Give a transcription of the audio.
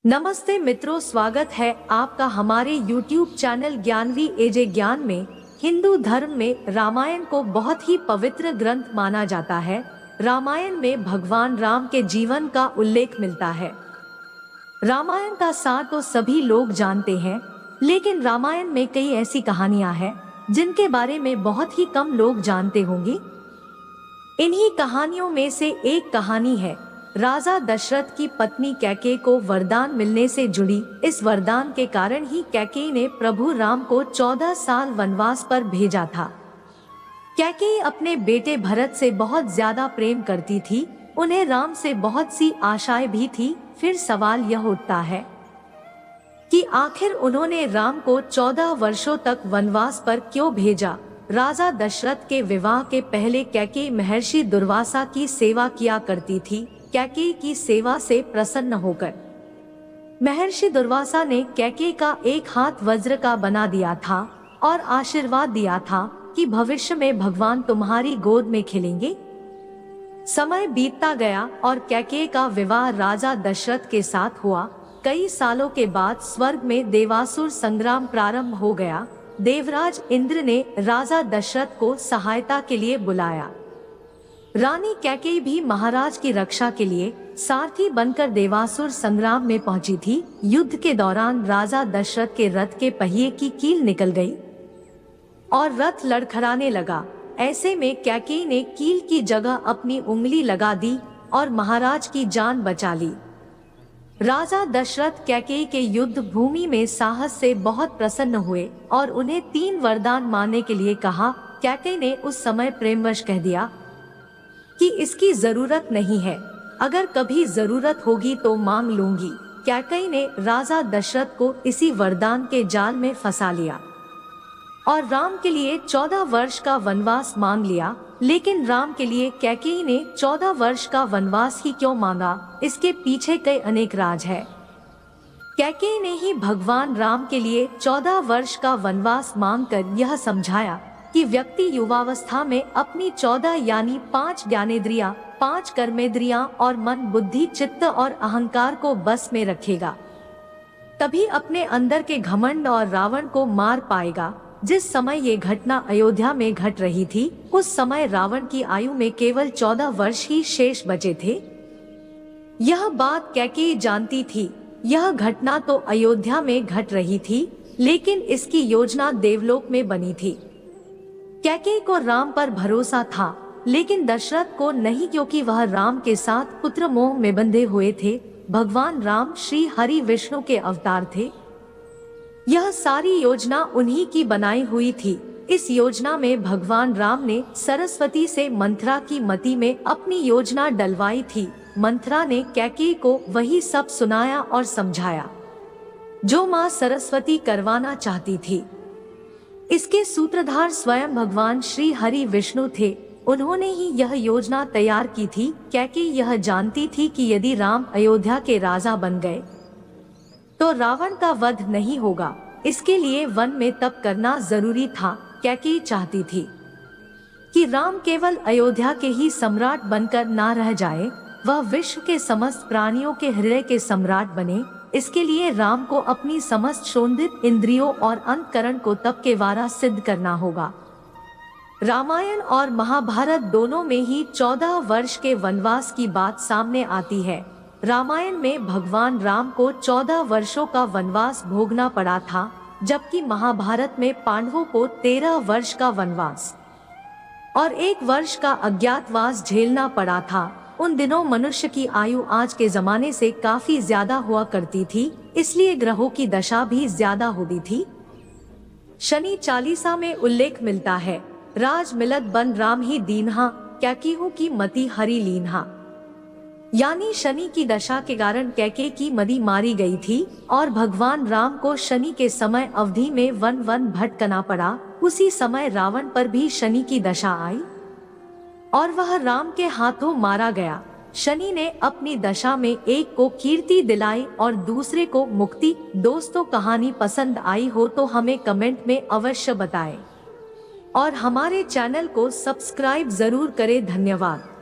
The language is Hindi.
नमस्ते मित्रों, स्वागत है आपका हमारे YouTube चैनल ज्ञानवी एजे ज्ञान में। हिंदू धर्म में रामायण को बहुत ही पवित्र ग्रंथ माना जाता है। रामायण में भगवान राम के जीवन का उल्लेख मिलता है। रामायण का सार तो सभी लोग जानते हैं, लेकिन रामायण में कई ऐसी कहानियां हैं जिनके बारे में बहुत ही कम लोग जानते होंगे। इन्हीं कहानियों में से एक कहानी है राजा दशरथ की पत्नी कैकेयी को वरदान मिलने से जुड़ी। इस वरदान के कारण ही कैकेयी ने प्रभु राम को 14 साल वनवास पर भेजा था। कैकेयी अपने बेटे भरत से बहुत ज्यादा प्रेम करती थी। उन्हें राम से बहुत सी आशाएं भी थी। फिर सवाल यह उठता है कि आखिर उन्होंने राम को 14 वर्षों तक वनवास पर क्यों भेजा। राजा दशरथ के विवाह के पहले कैकेयी महर्षि दुर्वासा की सेवा किया करती थी। कैकेयी की सेवा से प्रसन्न होकर महर्षि दुर्वासा ने कैकेयी का एक हाथ वज्र का बना दिया था और आशीर्वाद दिया था कि भविष्य में भगवान तुम्हारी गोद में खेलेंगे। समय बीतता गया और कैकेयी का विवाह राजा दशरथ के साथ हुआ। कई सालों के बाद स्वर्ग में देवासुर संग्राम प्रारंभ हो गया। देवराज इंद्र ने राजा दशरथ को सहायता के लिए बुलाया। रानी कैकेयी भी महाराज की रक्षा के लिए सारथी बनकर देवासुर संग्राम में पहुंची थी। युद्ध के दौरान राजा दशरथ के रथ के पहिए की कील निकल गई और रथ लड़खड़ाने लगा। ऐसे में कैकेयी ने कील की जगह अपनी उंगली लगा दी और महाराज की जान बचा ली। राजा दशरथ कैकेयी के युद्ध भूमि में साहस से बहुत प्रसन्न हुए और उन्हें 3 वरदान मांगने के लिए कहा। कैकेयी ने उस समय प्रेमवश कह दिया कि इसकी जरूरत नहीं है, अगर कभी जरूरत होगी तो मांग लूंगी। कैकेयी ने राजा दशरथ को इसी वरदान के जाल में फंसा लिया और राम के लिए 14 वर्ष का वनवास मांग लिया। लेकिन राम के लिए कैकेयी ने 14 वर्ष का वनवास ही क्यों मांगा, इसके पीछे कई अनेक राज है। कैकेयी ने ही भगवान राम के लिए 14 वर्ष का वनवास मांगकर यह समझाया कि व्यक्ति युवावस्था में अपनी 14 यानी 5 ज्ञानेंद्रियां, 5 कर्मेंद्रियां और मन, बुद्धि, चित्त और अहंकार को बस में रखेगा, तभी अपने अंदर के घमंड और रावण को मार पाएगा। जिस समय ये घटना अयोध्या में घट रही थी, उस समय रावण की आयु में केवल 14 वर्ष ही शेष बचे थे। यह बात कैकेयी जानती थी। यह घटना तो अयोध्या में घट रही थी, लेकिन इसकी योजना देवलोक में बनी थी। कैकेयी को राम पर भरोसा था, लेकिन दशरथ को नहीं, क्योंकि वह राम के साथ पुत्र मोह में बंधे हुए थे। भगवान राम श्री हरि विष्णु के अवतार थे। यह सारी योजना उन्हीं की बनाई हुई थी। इस योजना में भगवान राम ने सरस्वती से मंथरा की मति में अपनी योजना डलवाई थी। मंथरा ने कैकेयी को वही सब सुनाया और समझाया जो माँ सरस्वती करवाना चाहती थी। इसके सूत्रधार स्वयं भगवान श्री हरि विष्णु थे। उन्होंने ही यह योजना तैयार की थी। कैकेयी यह जानती थी कि यदि राम अयोध्या के राजा बन गए तो रावण का वध नहीं होगा। इसके लिए वन में तप करना जरूरी था। कैकेयी चाहती थी कि राम केवल अयोध्या के ही सम्राट बनकर ना रह जाए, वह विश्व के समस्त प्राणियों के हृदय के सम्राट बने। इसके लिए राम को अपनी समस्त शोधित इंद्रियों और अंतकरण को तप के द्वारा सिद्ध करना होगा। रामायण और महाभारत दोनों में ही 14 वर्ष के वनवास की बात सामने आती है। रामायण में भगवान राम को 14 वर्षों का वनवास भोगना पड़ा था, जबकि महाभारत में पांडवों को 13 वर्ष का वनवास और 1 वर्ष का अज्ञातवास झेलना पड़ा था। उन दिनों मनुष्य की आयु आज के जमाने से काफी ज्यादा हुआ करती थी, इसलिए ग्रहों की दशा भी ज्यादा होती थी। शनि चालीसा में उल्लेख मिलता है, राज मिलत बन राम ही दीन्हा, कैकेयी की मति हरि लीन्हा। यानी शनि की दशा के कारण कैकेयी की मति मारी गई थी और भगवान राम को शनि के समय अवधि में वन वन भटकना पड़ा। उसी समय रावण पर भी शनि की दशा आई और वह राम के हाथों मारा गया। शनि ने अपनी दशा में एक को कीर्ति दिलाई और दूसरे को मुक्ति। दोस्तों, कहानी पसंद आई हो तो हमें कमेंट में अवश्य बताएं और हमारे चैनल को सब्सक्राइब जरूर करें। धन्यवाद।